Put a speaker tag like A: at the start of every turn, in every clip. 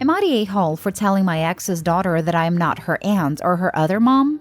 A: Am I the a-hole for telling my ex's daughter that I am not her aunt or her other mom?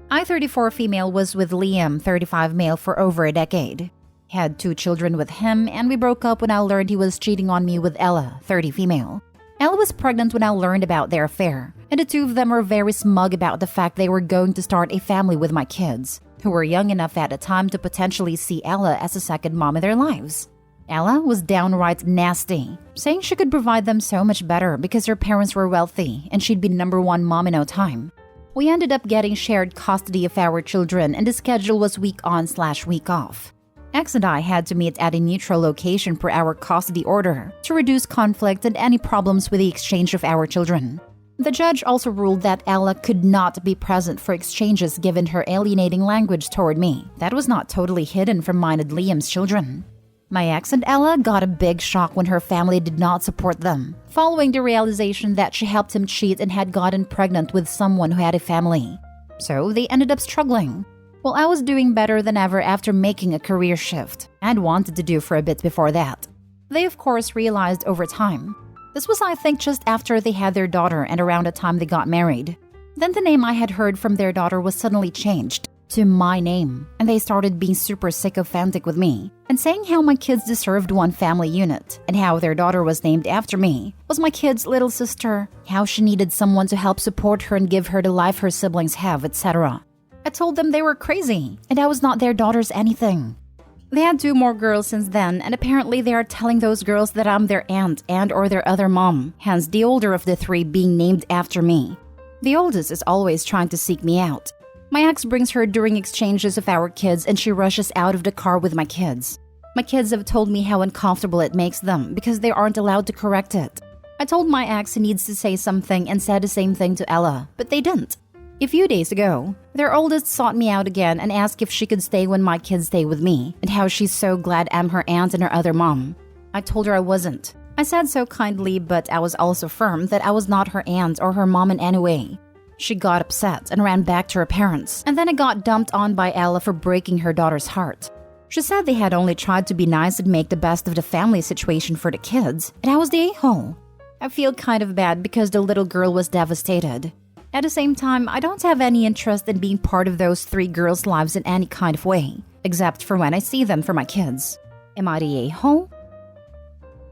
A: I, 34 female, was with Liam, 35 male, for over a decade. Had 2 children with him, and we broke up when I learned he was cheating on me with Ella, 30 female. Ella was pregnant when I learned about their affair, and the 2 of them were very smug about the fact they were going to start a family with my kids, who were young enough at the time to potentially see Ella as a second mom in their lives. Ella was downright nasty, saying she could provide them so much better because her parents were wealthy and she'd be #1 mom in no time. We ended up getting shared custody of our children, and the schedule was week on/week off. Ex and I had to meet at a neutral location for our custody order to reduce conflict and any problems with the exchange of our children. The judge also ruled that Ella could not be present for exchanges given her alienating language toward me. That was not totally hidden from mine and Liam's children. My ex and Ella got a big shock when her family did not support them, following the realization that she helped him cheat and had gotten pregnant with someone who had a family. So they ended up struggling. Well, I was doing better than ever after making a career shift I'd wanted to do for a bit before that. They, of course, realized over time. This was, I think, just after they had their daughter and around the time they got married. Then the name I had heard from their daughter was suddenly changed to my name, and they started being super sycophantic with me and saying how my kids deserved one family unit and how their daughter was named after me, was my kid's little sister, how she needed someone to help support her and give her the life her siblings have, etc. I told them they were crazy and I was not their daughter's anything. They had 2 more girls since then, and apparently they are telling those girls that I'm their aunt and or their other mom, hence the older of the 3 being named after me. The oldest is always trying to seek me out. My ex brings her during exchanges of our kids and she rushes out of the car with my kids. My kids have told me how uncomfortable it makes them because they aren't allowed to correct it. I told my ex he needs to say something and said the same thing to Ella, but they didn't. A few days ago, their oldest sought me out again and asked if she could stay when my kids stay with me and how she's so glad I'm her aunt and her other mom. I told her I wasn't. I said so kindly, but I was also firm that I was not her aunt or her mom in any way. She got upset and ran back to her parents, and then I got dumped on by Ella for breaking her daughter's heart. She said they had only tried to be nice and make the best of the family situation for the kids, and I was the a-hole. I feel kind of bad because the little girl was devastated. At the same time, I don't have any interest in being part of those 3 girls' lives in any kind of way, except for when I see them for my kids. Am I the a-hole?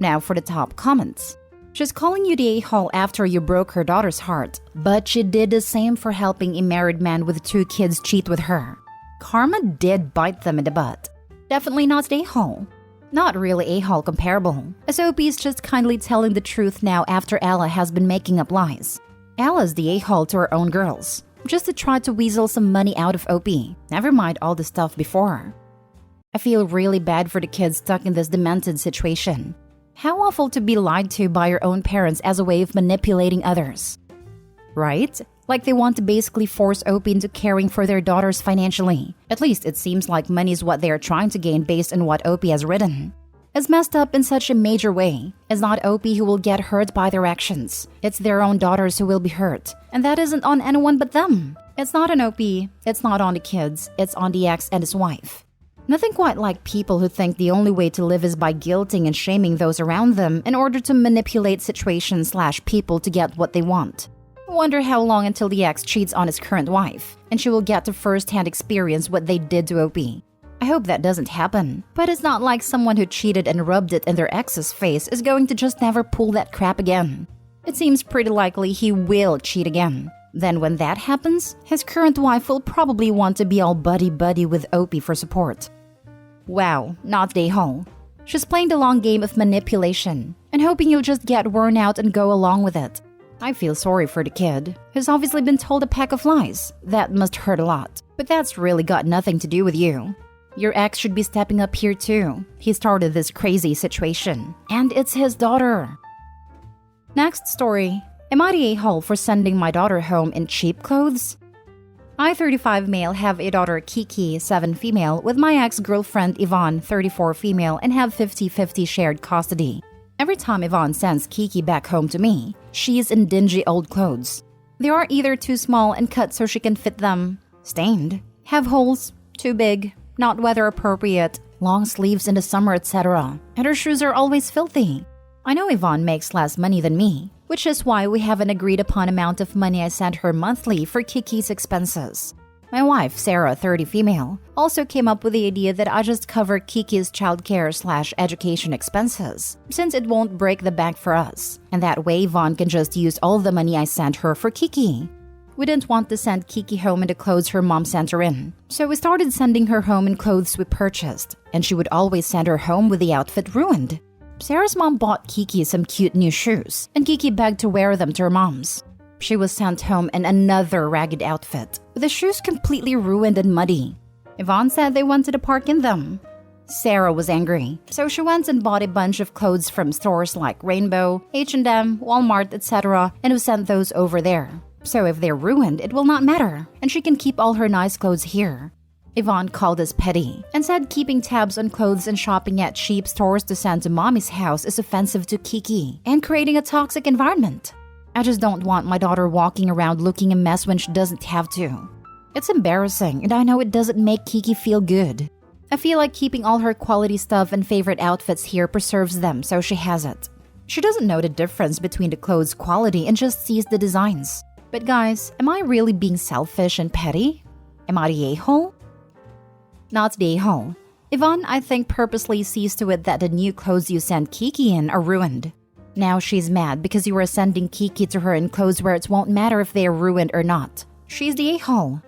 A: Now for the top comments. She's calling you the a-hole after you broke her daughter's heart, but she did the same for helping a married man with 2 kids cheat with her. Karma did bite them in the butt. Definitely not the a-hole. Not really a-hole comparable, as OP is just kindly telling the truth now after Ella has been making up lies. Ella's the a-hole to her own girls, just to try to weasel some money out of OP, never mind all the stuff before. I feel really bad for the kids stuck in this demented situation. How awful to be lied to by your own parents as a way of manipulating others. Right? Like they want to basically force OP into caring for their daughters financially. At least it seems like money is what they are trying to gain based on what OP has written. It's messed up in such a major way. It's not OP who will get hurt by their actions. It's their own daughters who will be hurt. And that isn't on anyone but them. It's not on OP, it's not on the kids, it's on the ex and his wife. Nothing quite like people who think the only way to live is by guilting and shaming those around them in order to manipulate situations/people to get what they want. I wonder how long until the ex cheats on his current wife, and she will get to first-hand experience what they did to OP. I hope that doesn't happen, but it's not like someone who cheated and rubbed it in their ex's face is going to just never pull that crap again. It seems pretty likely he will cheat again. Then when that happens, his current wife will probably want to be all buddy-buddy with OP for support. Wow, not the a-hole. She's playing the long game of manipulation and hoping you'll just get worn out and go along with it. I feel sorry for the kid, who's obviously been told a pack of lies. That must hurt a lot, but that's really got nothing to do with you. Your ex should be stepping up here too. He started this crazy situation, and it's his daughter. Next story. Am I the a-hole for sending my daughter home in cheap clothes? I, 35 male, have a daughter Kiki, 7 female, with my ex-girlfriend Yvonne, 34 female, and have 50-50 shared custody. Every time Yvonne sends Kiki back home to me, she's in dingy old clothes. They are either too small and cut so she can fit them, stained, have holes, too big, not weather appropriate, long sleeves in the summer, etc. And her shoes are always filthy. I know Yvonne makes less money than me, which is why we have an agreed upon amount of money I send her monthly for Kiki's expenses. My wife, Sarah, 30 female, also came up with the idea that I just cover Kiki's childcare/education expenses, since it won't break the bank for us, and that way Yvonne can just use all the money I sent her for Kiki. We didn't want to send Kiki home in the clothes her mom sent her in, so we started sending her home in clothes we purchased, and she would always send her home with the outfit ruined. Sarah's mom bought Kiki some cute new shoes, and Kiki begged to wear them to her mom's. She was sent home in another ragged outfit, with the shoes completely ruined and muddy. Yvonne said they went to the park in them. Sarah was angry, so she went and bought a bunch of clothes from stores like Rainbow, H&M, Walmart, etc., and we sent those over there. So if they're ruined, it will not matter, and she can keep all her nice clothes here. Yvonne called us petty and said keeping tabs on clothes and shopping at cheap stores to send to mommy's house is offensive to Kiki and creating a toxic environment. I just don't want my daughter walking around looking a mess when she doesn't have to. It's embarrassing, and I know it doesn't make Kiki feel good. I feel like keeping all her quality stuff and favorite outfits here preserves them, so she has it. She doesn't know the difference between the clothes' quality and just sees the designs. But guys, am I really being selfish and petty? Am I the a-hole? Not the a-hole. Yvonne, I think, purposely sees to it that the new clothes you send Kiki in are ruined. Now she's mad because you are sending Kiki to her in clothes where it won't matter if they are ruined or not. She's the a-hole.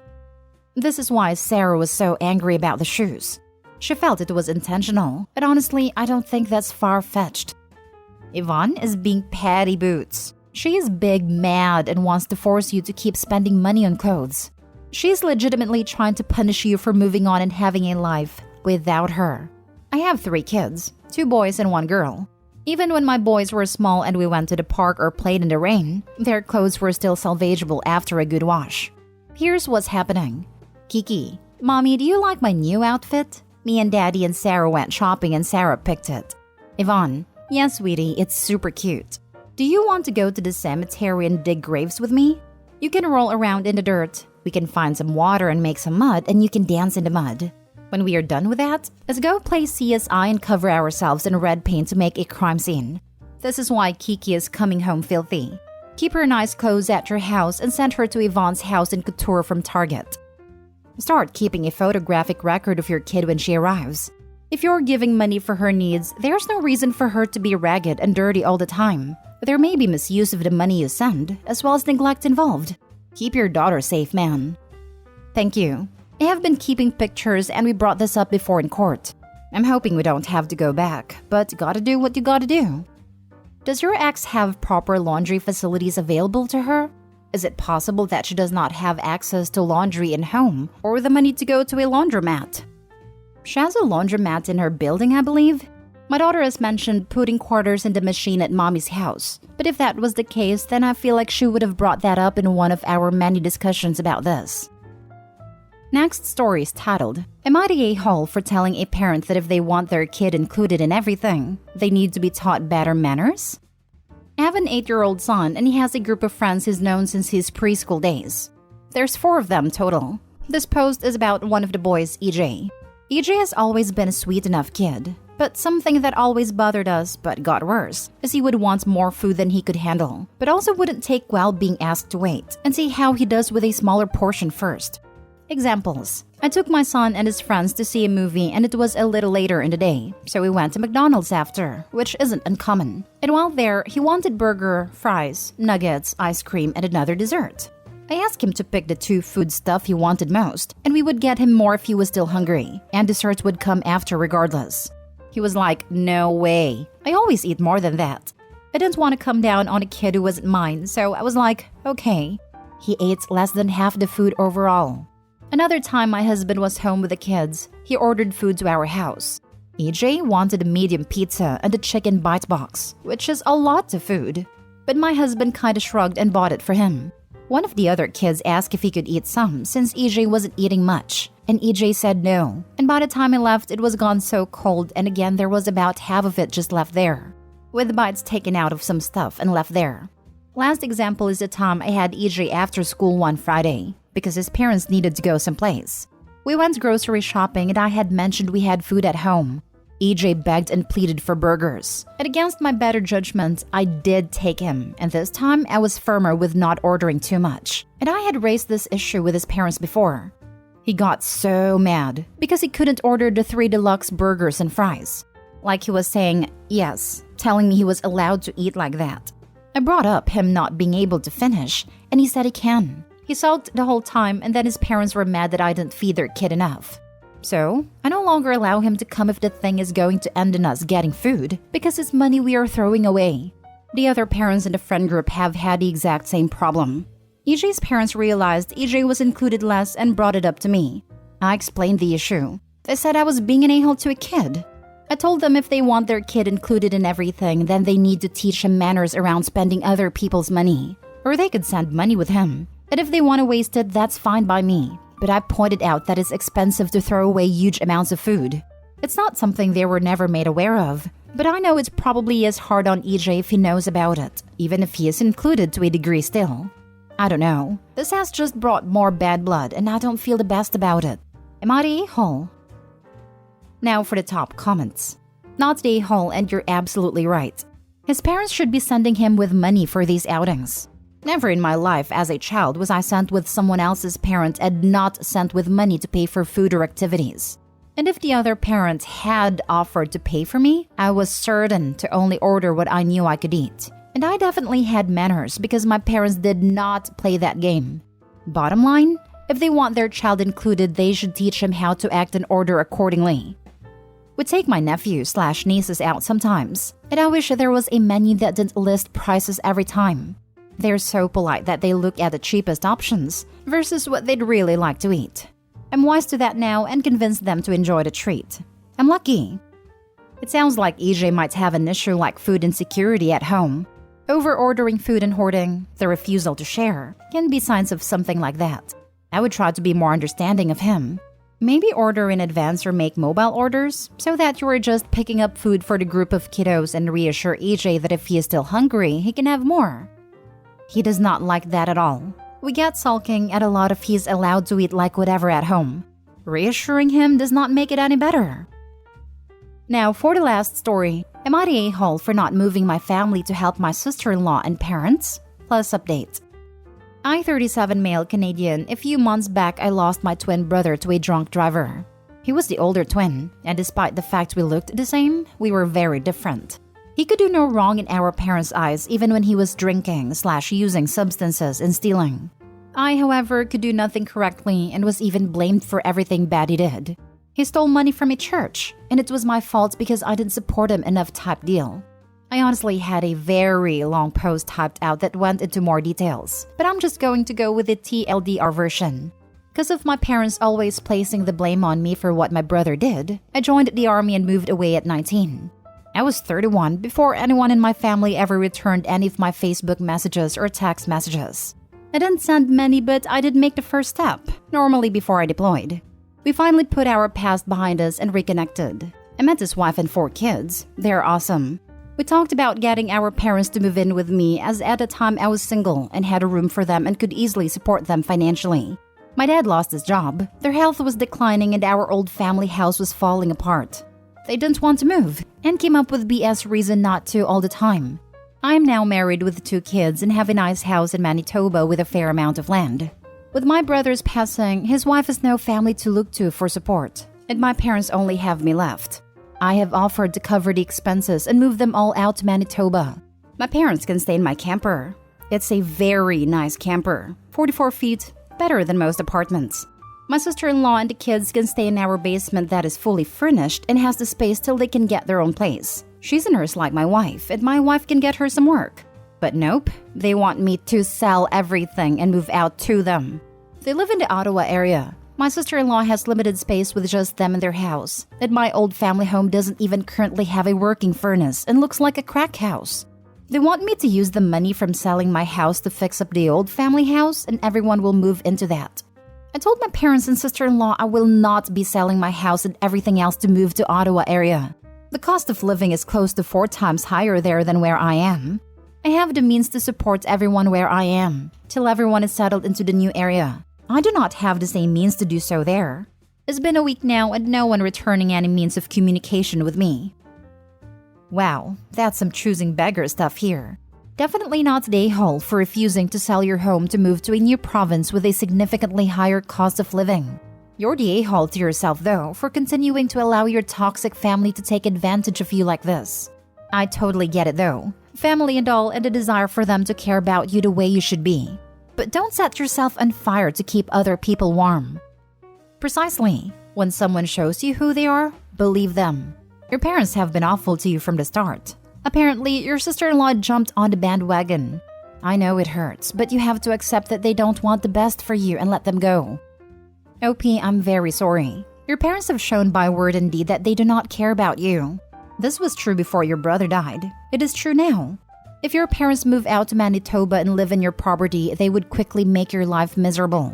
A: This is why Sarah was so angry about the shoes. She felt it was intentional, but honestly, I don't think that's far-fetched. Yvonne is being petty boots. She is big mad and wants to force you to keep spending money on clothes. She's legitimately trying to punish you for moving on and having a life without her. I have 3 kids, 2 boys and 1 girl. Even when my boys were small and we went to the park or played in the rain, their clothes were still salvageable after a good wash. Here's what's happening. Kiki, Mommy, do you like my new outfit? Me and Daddy and Sarah went shopping and Sarah picked it. Yvonne, yes, sweetie, it's super cute. Do you want to go to the cemetery and dig graves with me? You can roll around in the dirt. We can find some water and make some mud, and you can dance in the mud. When we are done with that, let's go play CSI and cover ourselves in red paint to make a crime scene. This is why Kiki is coming home filthy. Keep her nice clothes at your house and send her to Yvonne's house in couture from Target. Start keeping a photographic record of your kid when she arrives. If you're giving money for her needs, there's no reason for her to be ragged and dirty all the time. There may be misuse of the money you send, as well as neglect involved. Keep your daughter safe, man. Thank you. I have been keeping pictures and we brought this up before in court. I'm hoping we don't have to go back, but gotta do what you gotta do. Does your ex have proper laundry facilities available to her? Is it possible that she does not have access to laundry in home or the money to go to a laundromat? She has a laundromat in her building, I believe. My daughter has mentioned putting quarters in the machine at mommy's house, but if that was the case, then I feel like she would have brought that up in one of our many discussions about this. Next story is titled, Am I the a-hole for telling a parent that if they want their kid included in everything, they need to be taught better manners? I have an 8-year-old son and he has a group of friends he's known since his preschool days. There's 4 of them total. This post is about one of the boys, EJ. EJ has always been a sweet enough kid, but something that always bothered us but got worse is he would want more food than he could handle, but also wouldn't take well being asked to wait and see how he does with a smaller portion first. Examples. I took my son and his friends to see a movie and it was a little later in the day, so we went to McDonald's after, which isn't uncommon. And while there, he wanted burger, fries, nuggets, ice cream, and another dessert. I asked him to pick the 2 food stuff he wanted most, and we would get him more if he was still hungry, and desserts would come after regardless. He was like, no way. I always eat more than that. I didn't want to come down on a kid who wasn't mine, so I was like, okay. He ate less than half the food overall. Another time my husband was home with the kids, he ordered food to our house. EJ wanted a medium pizza and a chicken bite box, which is a lot of food. But my husband kinda shrugged and bought it for him. One of the other kids asked if he could eat some since EJ wasn't eating much, and EJ said no. And by the time he left, it was gone so cold and again there was about half of it just left there, with the bites taken out of some stuff and left there. Last example is the time I had EJ after school one Friday, because his parents needed to go someplace. We went grocery shopping and I had mentioned we had food at home. EJ begged and pleaded for burgers. And against my better judgment, I did take him, and this time I was firmer with not ordering too much. And I had raised this issue with his parents before. He got so mad because he couldn't order the 3 deluxe burgers and fries. Like he was saying yes, telling me he was allowed to eat like that. I brought up him not being able to finish, and he said he can. He sulked the whole time, and then his parents were mad that I didn't feed their kid enough. So, I no longer allow him to come if the thing is going to end in us getting food, because it's money we are throwing away. The other parents in the friend group have had the exact same problem. EJ's parents realized EJ was included less and brought it up to me. I explained the issue. They said I was being an a-hole to a kid. I told them if they want their kid included in everything, then they need to teach him manners around spending other people's money. Or they could send money with him. And if they want to waste it, that's fine by me. But I pointed out that it's expensive to throw away huge amounts of food. It's not something they were never made aware of. But I know it's probably as hard on EJ if he knows about it, even if he is included to a degree still. I don't know. This has just brought more bad blood, and I don't feel the best about it. Am I the a-hole? Now for the top comments. Not the a-hole, and you're absolutely right. His parents should be sending him with money for these outings. Never in my life as a child was I sent with someone else's parent and not sent with money to pay for food or activities. And if the other parent had offered to pay for me, I was certain to only order what I knew I could eat. And I definitely had manners because my parents did not play that game. Bottom line, if they want their child included, they should teach him how to act and order accordingly. We take my nephew/nieces out sometimes, and I wish there was a menu that didn't list prices every time. They're so polite that they look at the cheapest options versus what they'd really like to eat. I'm wise to that now and convince them to enjoy the treat. I'm lucky. It sounds like EJ might have an issue like food insecurity at home. Over-ordering food and hoarding, the refusal to share, can be signs of something like that. I would try to be more understanding of him. Maybe order in advance or make mobile orders so that you are just picking up food for the group of kiddos and reassure EJ that if he is still hungry, he can have more. He does not like that at all. We get sulking at a lot if he's allowed to eat like whatever at home. Reassuring him does not make it any better. Now for the last story. Am I the a-hole for not moving my family to help my sister-in-law and parents? Plus update. I, 37 male Canadian, a few months back I lost my twin brother to a drunk driver. He was the older twin, and despite the fact we looked the same, we were very different. He could do no wrong in our parents' eyes even when he was drinking/using substances and stealing. I, however, could do nothing correctly and was even blamed for everything bad he did. He stole money from a church, and it was my fault because I didn't support him enough type deal. I honestly had a very long post typed out that went into more details, but I'm just going to go with the TLDR version. Because of my parents always placing the blame on me for what my brother did, I joined the army and moved away at 19. I was 31 before anyone in my family ever returned any of my Facebook messages or text messages. I didn't send many, but I did make the first step, normally before I deployed. We finally put our past behind us and reconnected. I met his wife and 4 kids. They're awesome. We talked about getting our parents to move in with me as at the time I was single and had a room for them and could easily support them financially. My dad lost his job, their health was declining and our old family house was falling apart. They didn't want to move and came up with BS reason not to all the time. I am now married with 2 kids and have a nice house in Manitoba with a fair amount of land. With my brother's passing, his wife has no family to look to for support, and my parents only have me left. I have offered to cover the expenses and move them all out to Manitoba. My parents can stay in my camper. It's a very nice camper, 44 feet, better than most apartments. My sister-in-law and the kids can stay in our basement that is fully furnished and has the space till they can get their own place. She's a nurse like my wife, and my wife can get her some work. But nope, they want me to sell everything and move out to them. They live in the Ottawa area. My sister-in-law has limited space with just them in their house, and my old family home doesn't even currently have a working furnace and looks like a crack house. They want me to use the money from selling my house to fix up the old family house, and everyone will move into that. I told my parents and sister-in-law I will not be selling my house and everything else to move to Ottawa area. The cost of living is close to 4 times higher there than where I am. I have the means to support everyone where I am, till everyone is settled into the new area. I do not have the same means to do so there. It's been a week now and no one returning any means of communication with me. Wow, that's some choosing beggar stuff here. Definitely not the a-hole for refusing to sell your home to move to a new province with a significantly higher cost of living. You're the a-hole to yourself, though, for continuing to allow your toxic family to take advantage of you like this. I totally get it, though. Family and all, and a desire for them to care about you the way you should be. But don't set yourself on fire to keep other people warm. Precisely. When someone shows you who they are, believe them. Your parents have been awful to you from the start. Apparently, your sister-in-law jumped on the bandwagon. I know it hurts, but you have to accept that they don't want the best for you and let them go. OP, I'm very sorry. Your parents have shown by word and deed that they do not care about you. This was true before your brother died. It is true now. If your parents move out to Manitoba and live in your property, they would quickly make your life miserable.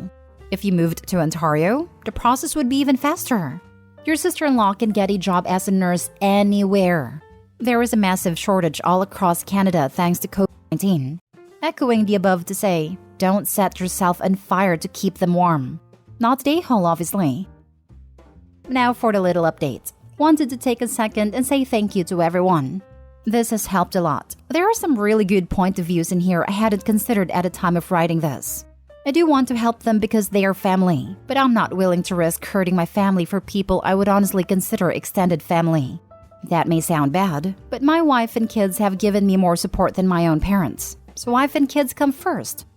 A: If you moved to Ontario, the process would be even faster. Your sister-in-law can get a job as a nurse anywhere. There is a massive shortage all across Canada thanks to COVID-19. Echoing the above to say, don't set yourself on fire to keep them warm. Not the a-hole, obviously. Now for the little update. Wanted to take a second and say thank you to everyone. This has helped a lot. There are some really good point of views in here I hadn't considered at the time of writing this. I do want to help them because they are family, but I'm not willing to risk hurting my family for people I would honestly consider extended family. That may sound bad, but my wife and kids have given me more support than my own parents. So wife and kids come first.